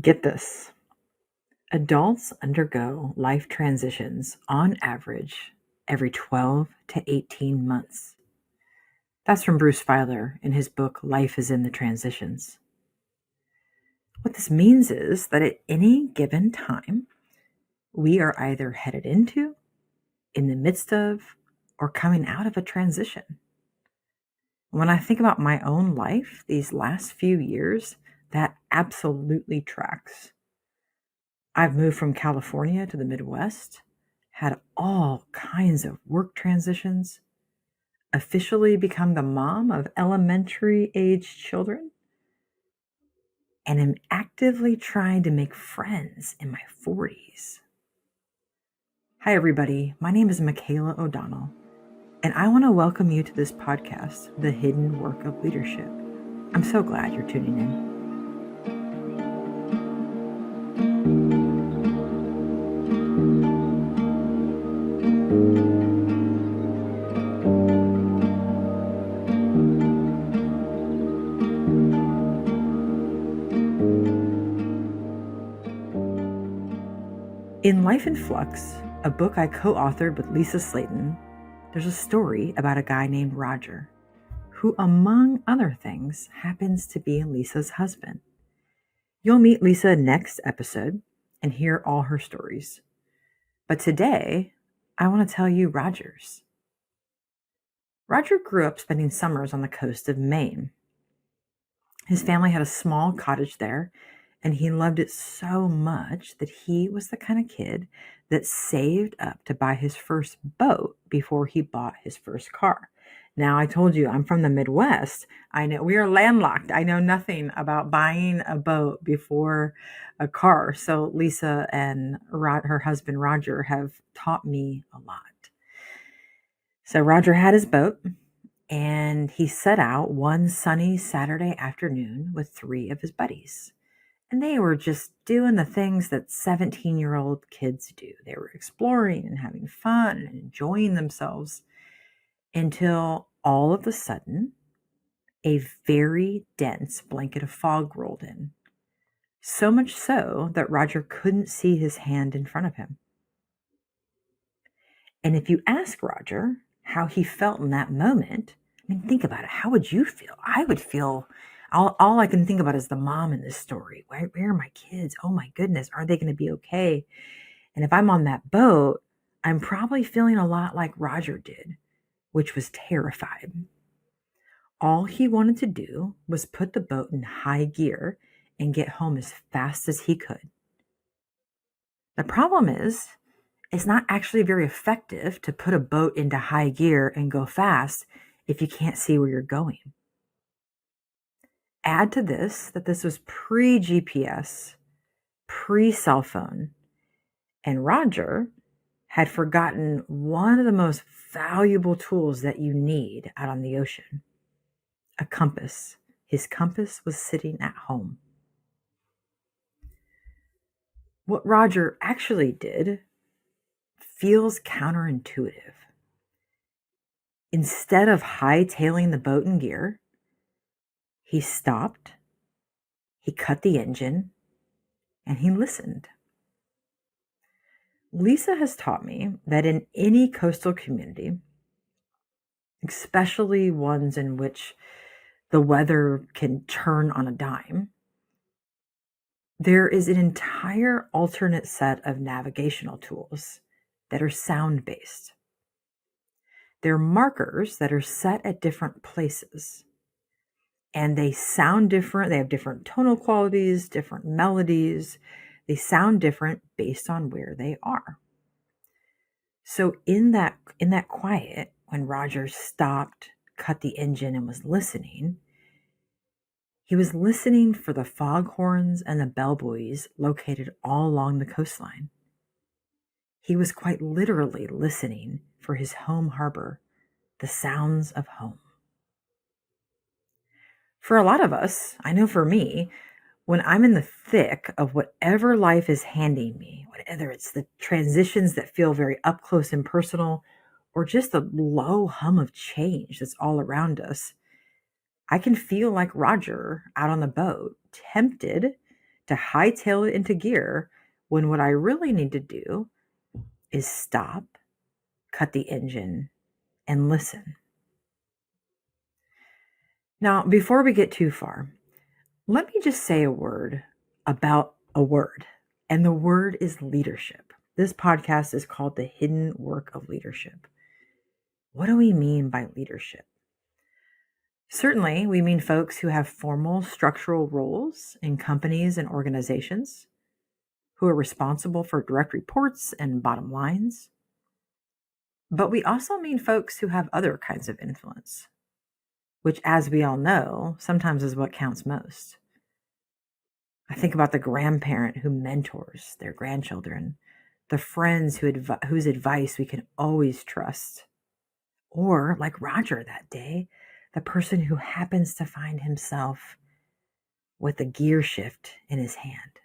Get this. Adults undergo life transitions on average every 12 to 18 months. That's from Bruce Feiler in his book, Life is in the Transitions. What this means is that at any given time, we are either headed into, in the midst of, or coming out of a transition. When I think about my own life these last few years, that absolutely tracks. I've moved from California to the Midwest, had all kinds of work transitions, officially become the mom of elementary age children, and am actively trying to make friends in my 40s. Hi, everybody. My name is Michaela O'Donnell, and I want to welcome you to this podcast, The Hidden Work of Leadership. I'm so glad you're tuning in. In Life in Flux, a book I co-authored with Lisa Slayton, there's a story about a guy named Roger, who, among other things, happens to be Lisa's husband. You'll meet Lisa next episode and hear all her stories. But today, I want to tell you Roger's. Roger grew up spending summers on the coast of Maine. His family had a small cottage there, and he loved it so much that he was the kind of kid that saved up to buy his first boat before he bought his first car. Now, I told you I'm from the Midwest. I know we are landlocked. I know nothing about buying a boat before a car. So Lisa and her husband Roger have taught me a lot. So Roger had his boat, and he set out one sunny Saturday afternoon with 3 of his buddies. And they were just doing the things that 17-year-old kids do. They were exploring and having fun and enjoying themselves until all of a sudden, a very dense blanket of fog rolled in. So much so that Roger couldn't see his hand in front of him. And if you ask Roger how he felt in that moment, I mean, think about it. How would you feel? I would feel... All I can think about is the mom in this story. Where are my kids? Oh my goodness, are they going to be okay? And if I'm on that boat, I'm probably feeling a lot like Roger did, which was terrified. All he wanted to do was put the boat in high gear and get home as fast as he could. The problem is, it's not actually very effective to put a boat into high gear and go fast if you can't see where you're going. Add to this that this was pre-GPS, pre-cell phone, and Roger had forgotten one of the most valuable tools that you need out on the ocean, a compass. His compass was sitting at home. What Roger actually did feels counterintuitive. Instead of hightailing the boat in gear, he stopped, he cut the engine, and he listened. Lisa has taught me that in any coastal community, especially ones in which the weather can turn on a dime, there is an entire alternate set of navigational tools that are sound-based. They're markers that are set at different places. And they sound different. They have different tonal qualities, different melodies. They sound different based on where they are. So in that quiet, when Roger stopped, cut the engine, and was listening, he was listening for the foghorns and the bellbuoys located all along the coastline. He was quite literally listening for his home harbor, the sounds of home. For a lot of us, I know for me, when I'm in the thick of whatever life is handing me, whether it's the transitions that feel very up close and personal, or just the low hum of change that's all around us, I can feel like Roger out on the boat, tempted to hightail it into gear when what I really need to do is stop, cut the engine, and listen. Now, before we get too far, let me just say a word about a word, and the word is leadership. This podcast is called The Hidden Work of Leadership. What do we mean by leadership? Certainly, we mean folks who have formal structural roles in companies and organizations, who are responsible for direct reports and bottom lines. But we also mean folks who have other kinds of influence, which, as we all know, sometimes is what counts most. I think about the grandparent who mentors their grandchildren, the friends whose advice we can always trust, or, like Roger that day, the person who happens to find himself with a gear shift in his hand.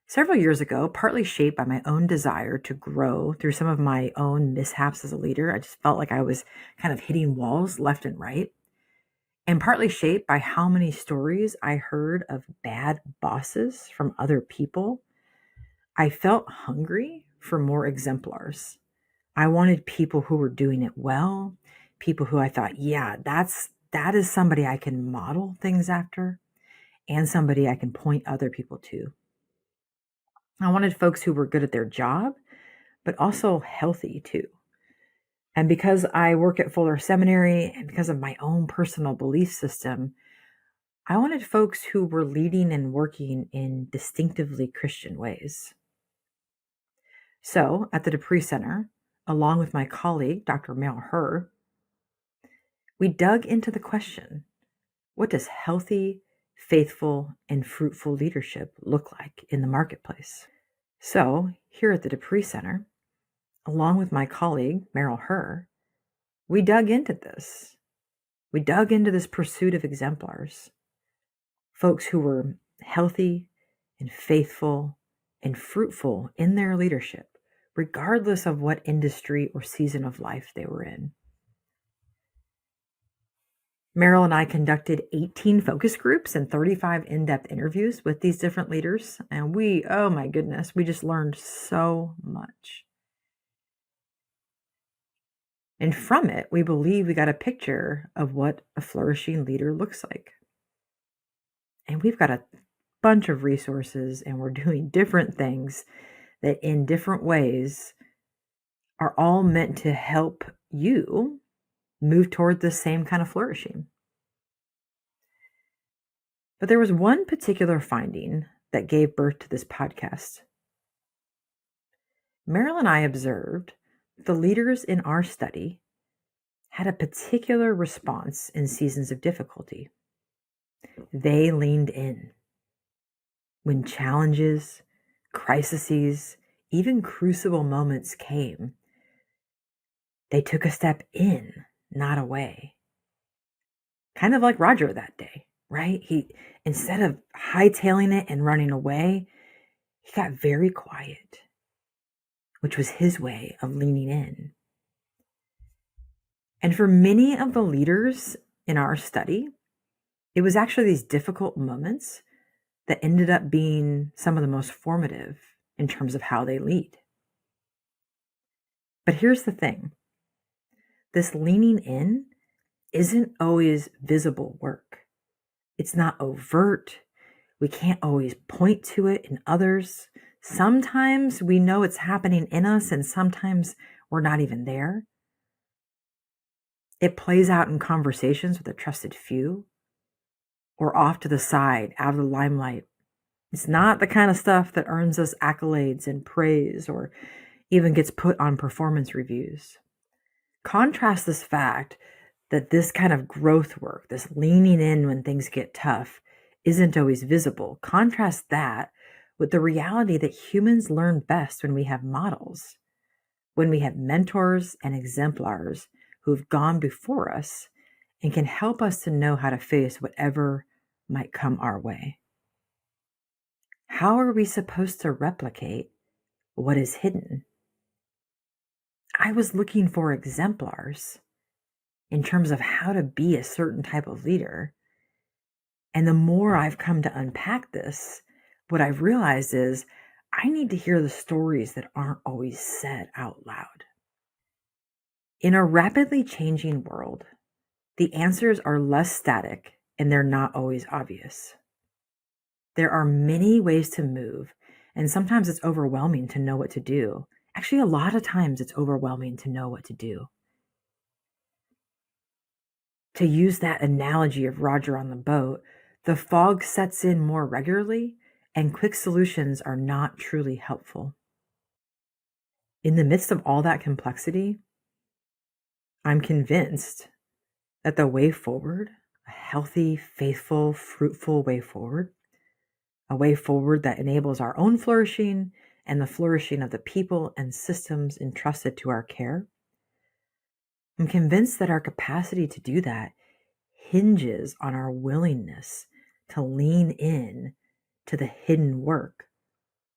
Several years ago, partly shaped by my own desire to grow through some of my own mishaps as a leader, I just felt like I was kind of hitting walls left and right. And partly shaped by how many stories I heard of bad bosses from other people, I felt hungry for more exemplars. I wanted people who were doing it well, people who I thought, yeah, that is somebody I can model things after and somebody I can point other people to. I wanted folks who were good at their job, but also healthy too. And because I work at Fuller Seminary and because of my own personal belief system, I wanted folks who were leading and working in distinctively Christian ways. So at the Pree Center, along with my colleague, Dr. Mel Herr, we dug into the question, what does healthy, faithful, and fruitful leadership look like in the marketplace? So here at the Pree Center, along with my colleague, Meryl Herr, we dug into this. We dug into this pursuit of exemplars, folks who were healthy and faithful and fruitful in their leadership, regardless of what industry or season of life they were in. Meryl and I conducted 18 focus groups and 35 in-depth interviews with these different leaders, and oh my goodness, we just learned so much. And from it, we believe we got a picture of what a flourishing leader looks like. And we've got a bunch of resources, and we're doing different things that in different ways are all meant to help you move toward the same kind of flourishing. But there was one particular finding that gave birth to this podcast. Meryl and I observed the leaders in our study had a particular response in seasons of difficulty. They leaned in. When challenges, crises, even crucible moments came, they took a step in, not away. Kind of like Roger that day, right? He, instead of hightailing it and running away, he got very quiet, which was his way of leaning in. And for many of the leaders in our study, it was actually these difficult moments that ended up being some of the most formative in terms of how they lead. But here's the thing. This leaning in isn't always visible work. It's not overt. We can't always point to it in others. Sometimes we know it's happening in us, and sometimes we're not even there. It plays out in conversations with a trusted few or off to the side, out of the limelight. It's not the kind of stuff that earns us accolades and praise or even gets put on performance reviews. Contrast this fact that this kind of growth work, this leaning in when things get tough, isn't always visible. Contrast that with the reality that humans learn best when we have models, when we have mentors and exemplars who've gone before us and can help us to know how to face whatever might come our way. How are we supposed to replicate what is hidden? I was looking for exemplars in terms of how to be a certain type of leader. And the more I've come to unpack this, what I've realized is I need to hear the stories that aren't always said out loud. In a rapidly changing world, the answers are less static and they're not always obvious. There are many ways to move, and sometimes it's overwhelming to know what to do. Actually, a lot of times it's overwhelming to know what to do. To use that analogy of Roger on the boat, the fog sets in more regularly, and quick solutions are not truly helpful. In the midst of all that complexity, I'm convinced that the way forward, a healthy, faithful, fruitful way forward, a way forward that enables our own flourishing and the flourishing of the people and systems entrusted to our care, I'm convinced that our capacity to do that hinges on our willingness to lean in to the hidden work,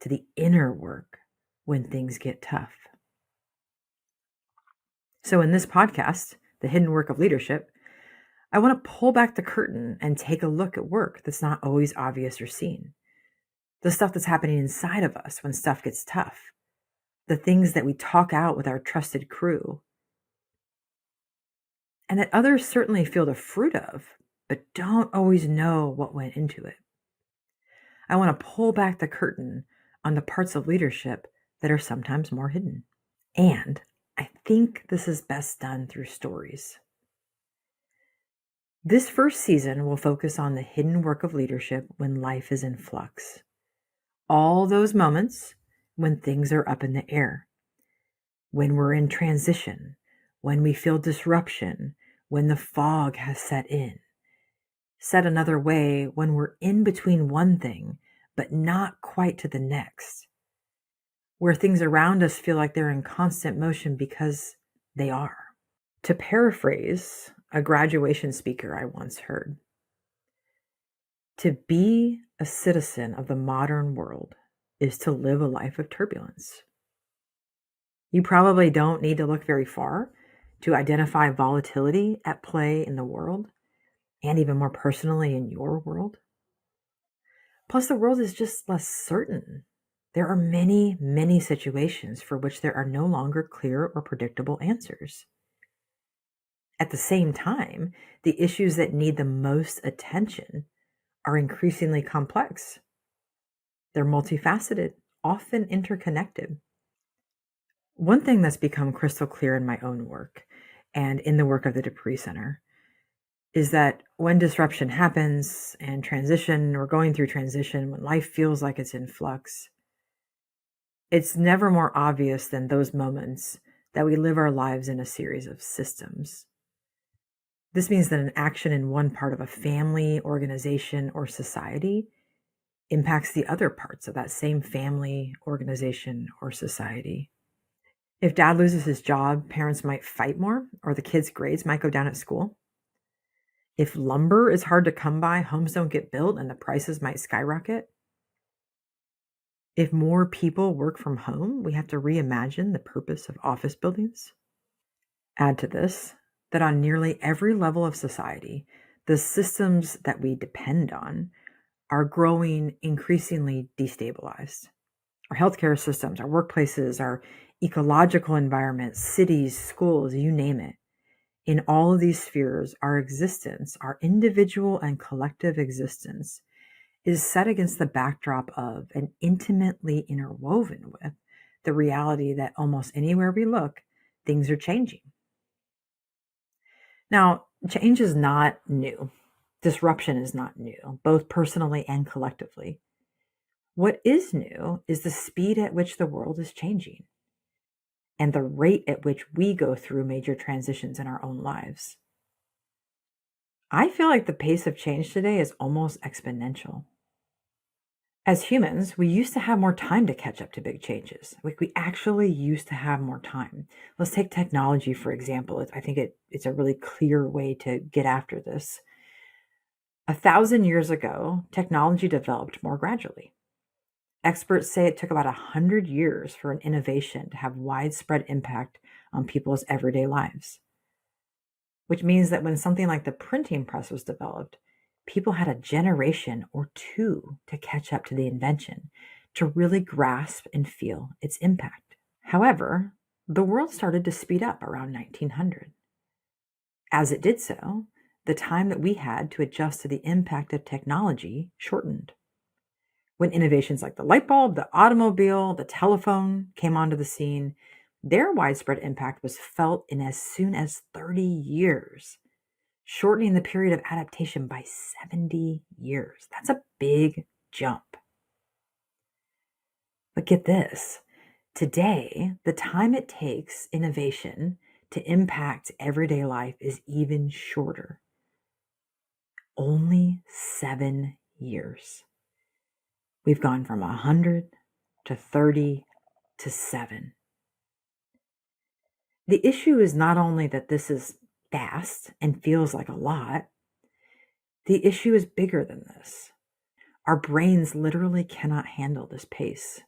to the inner work when things get tough. So in this podcast, The Hidden Work of Leadership, I want to pull back the curtain and take a look at work that's not always obvious or seen. The stuff that's happening inside of us when stuff gets tough. The things that we talk out with our trusted crew. And that others certainly feel the fruit of, but don't always know what went into it. I want to pull back the curtain on the parts of leadership that are sometimes more hidden. And I think this is best done through stories. This first season will focus on the hidden work of leadership when life is in flux. All those moments when things are up in the air, when we're in transition, when we feel disruption, when the fog has set in. Said another way, when we're in between one thing, but not quite to the next. Where things around us feel like they're in constant motion because they are. To paraphrase a graduation speaker I once heard, to be a citizen of the modern world is to live a life of turbulence. You probably don't need to look very far to identify volatility at play in the world, and even more personally in your world. Plus, the world is just less certain. There are many, many situations for which there are no longer clear or predictable answers. At the same time, the issues that need the most attention are increasingly complex. They're multifaceted, often interconnected. One thing that's become crystal clear in my own work and in the work of the Pree Center is that when disruption happens and transition, or going through transition, when life feels like it's in flux, it's never more obvious than those moments that we live our lives in a series of systems. This means that an action in one part of a family, organization, or society impacts the other parts of that same family, organization, or society. If dad loses his job, parents might fight more, or the kids' grades might go down at school. If lumber is hard to come by, homes don't get built and the prices might skyrocket. If more people work from home, we have to reimagine the purpose of office buildings. Add to this that on nearly every level of society, the systems that we depend on are growing increasingly destabilized. Our healthcare systems, our workplaces, our ecological environments, cities, schools, you name it. In all of these spheres, our existence, our individual and collective existence, is set against the backdrop of and intimately interwoven with the reality that almost anywhere we look, things are changing. Now, change is not new. Disruption is not new, both personally and collectively. What is new is the speed at which the world is changing and the rate at which we go through major transitions in our own lives. I feel like the pace of change today is almost exponential. As humans, we used to have more time to catch up to big changes. Like we actually used to have more time. Let's take technology, for example. I think it's a really clear way to get after this. 1,000 years ago, technology developed more gradually. Experts say it took about 100 years for an innovation to have widespread impact on people's everyday lives. Which means that when something like the printing press was developed, people had a generation or two to catch up to the invention, to really grasp and feel its impact. However, the world started to speed up around 1900. As it did so, the time that we had to adjust to the impact of technology shortened. When innovations like the light bulb, the automobile, the telephone came onto the scene, their widespread impact was felt in as soon as 30 years, shortening the period of adaptation by 70 years. That's a big jump. But get this, today, the time it takes innovation to impact everyday life is even shorter. Only 7 years. We've gone from 100 to 30 to 7. The issue is not only that this is fast and feels like a lot, the issue is bigger than this. Our brains literally cannot handle this pace.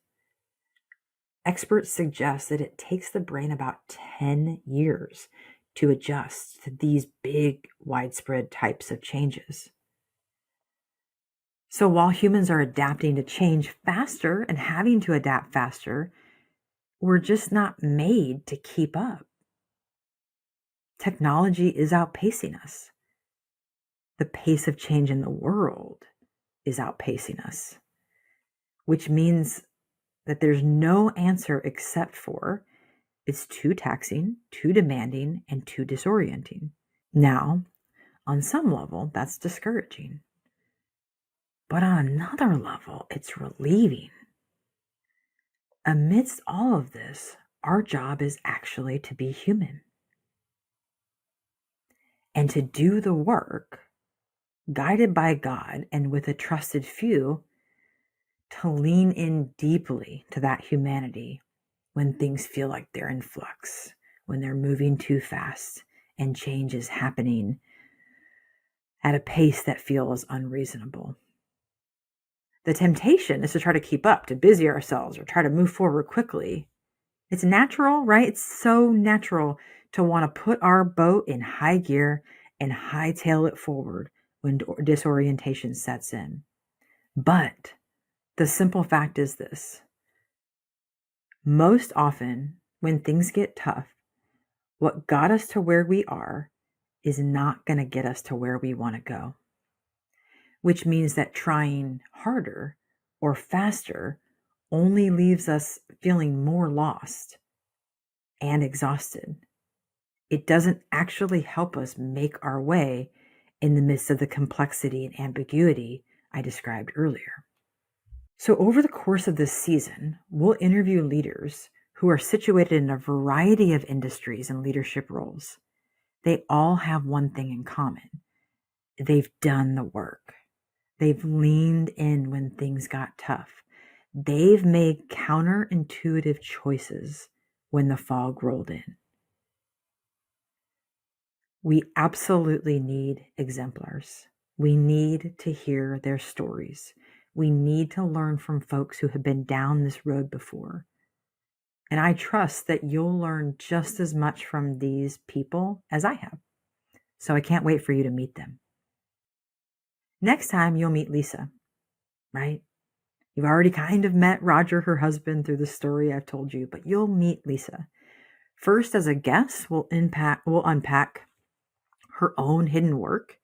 Experts suggest that it takes the brain about 10 years to adjust to these big, widespread types of changes. So while humans are adapting to change faster and having to adapt faster, we're just not made to keep up. Technology is outpacing us. The pace of change in the world is outpacing us, which means that there's no answer except for it's too taxing, too demanding, and too disorienting. Now, on some level, that's discouraging. But on another level, it's relieving. Amidst all of this, our job is actually to be human and to do the work, guided by God and with a trusted few, to lean in deeply to that humanity when things feel like they're in flux, when they're moving too fast and change is happening at a pace that feels unreasonable. The temptation is to try to keep up, to busy ourselves, or try to move forward quickly. It's natural, right? It's so natural to want to put our boat in high gear and hightail it forward when disorientation sets in. But the simple fact is this: most often, when things get tough, what got us to where we are is not going to get us to where we want to go, which means that trying harder or faster only leaves us feeling more lost and exhausted. It doesn't actually help us make our way in the midst of the complexity and ambiguity I described earlier. So over the course of this season, we'll interview leaders who are situated in a variety of industries and leadership roles. They all have one thing in common. They've done the work. They've leaned in when things got tough. They've made counterintuitive choices when the fog rolled in. We absolutely need exemplars. We need to hear their stories. We need to learn from folks who have been down this road before. And I trust that you'll learn just as much from these people as I have. So I can't wait for you to meet them. Next time you'll meet Lisa, right? You've already kind of met Roger, her husband, through the story I've told you, but you'll meet Lisa. First, as a guest, we'll unpack her own hidden work,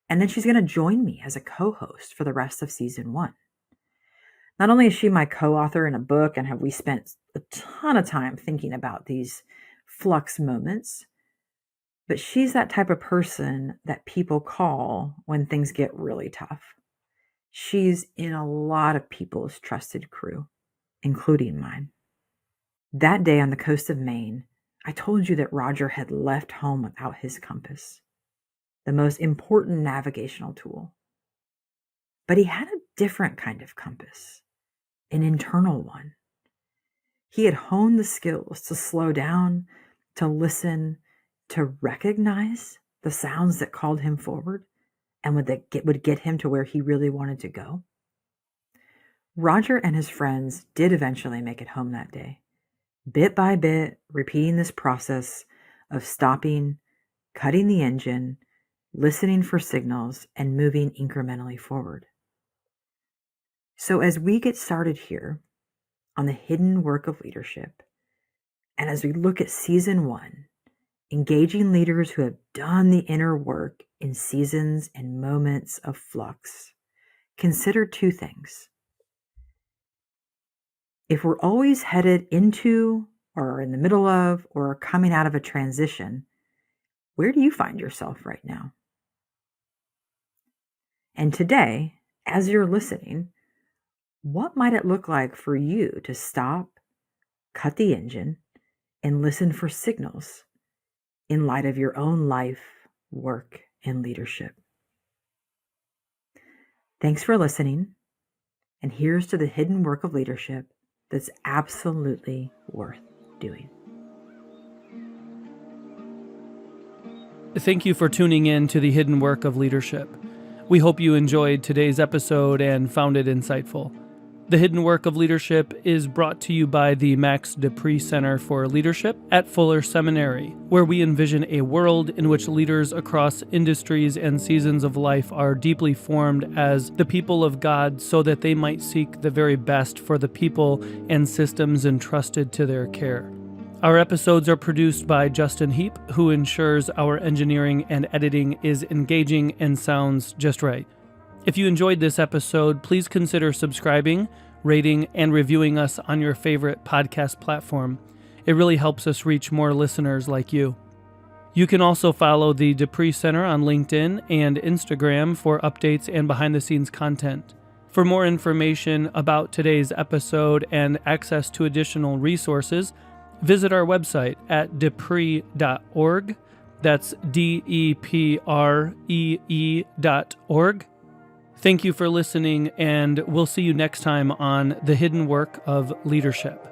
and then she's going to join me as a co-host for the rest of season 1. Not only is she my co-author in a book, and have we spent a ton of time thinking about these flux moments, but she's that type of person that people call when things get really tough. She's in a lot of people's trusted crew, including mine. That day on the coast of Maine, I told you that Roger had left home without his compass, the most important navigational tool. But he had a different kind of compass, an internal one. He had honed the skills to slow down, to listen, to recognize the sounds that called him forward and would get him to where he really wanted to go. Roger and his friends did eventually make it home that day, bit by bit, repeating this process of stopping, cutting the engine, listening for signals, and moving incrementally forward. So as we get started here on the hidden work of leadership, and as we look at season 1, engaging leaders who have done the inner work in seasons and moments of flux, consider 2 things. If we're always headed into or in the middle of or coming out of a transition, where do you find yourself right now? And today, as you're listening, what might it look like for you to stop, cut the engine, and listen for signals in light of your own life, work, and leadership? Thanks for listening, and here's to the hidden work of leadership that's absolutely worth doing. Thank you for tuning in to the hidden work of leadership. We hope you enjoyed today's episode and found it insightful. The Hidden Work of Leadership is brought to you by the Max de Pree Center for Leadership at Fuller Seminary, where we envision a world in which leaders across industries and seasons of life are deeply formed as the people of God so that they might seek the very best for the people and systems entrusted to their care. Our episodes are produced by Justin Heap, who ensures our engineering and editing is engaging and sounds just right. If you enjoyed this episode, please consider subscribing, rating, and reviewing us on your favorite podcast platform. It really helps us reach more listeners like you. You can also follow the de Pree Center on LinkedIn and Instagram for updates and behind-the-scenes content. For more information about today's episode and access to additional resources, visit our website at depree.org. That's DEPREE.org. Thank you for listening, and we'll see you next time on The Hidden Work of Leadership.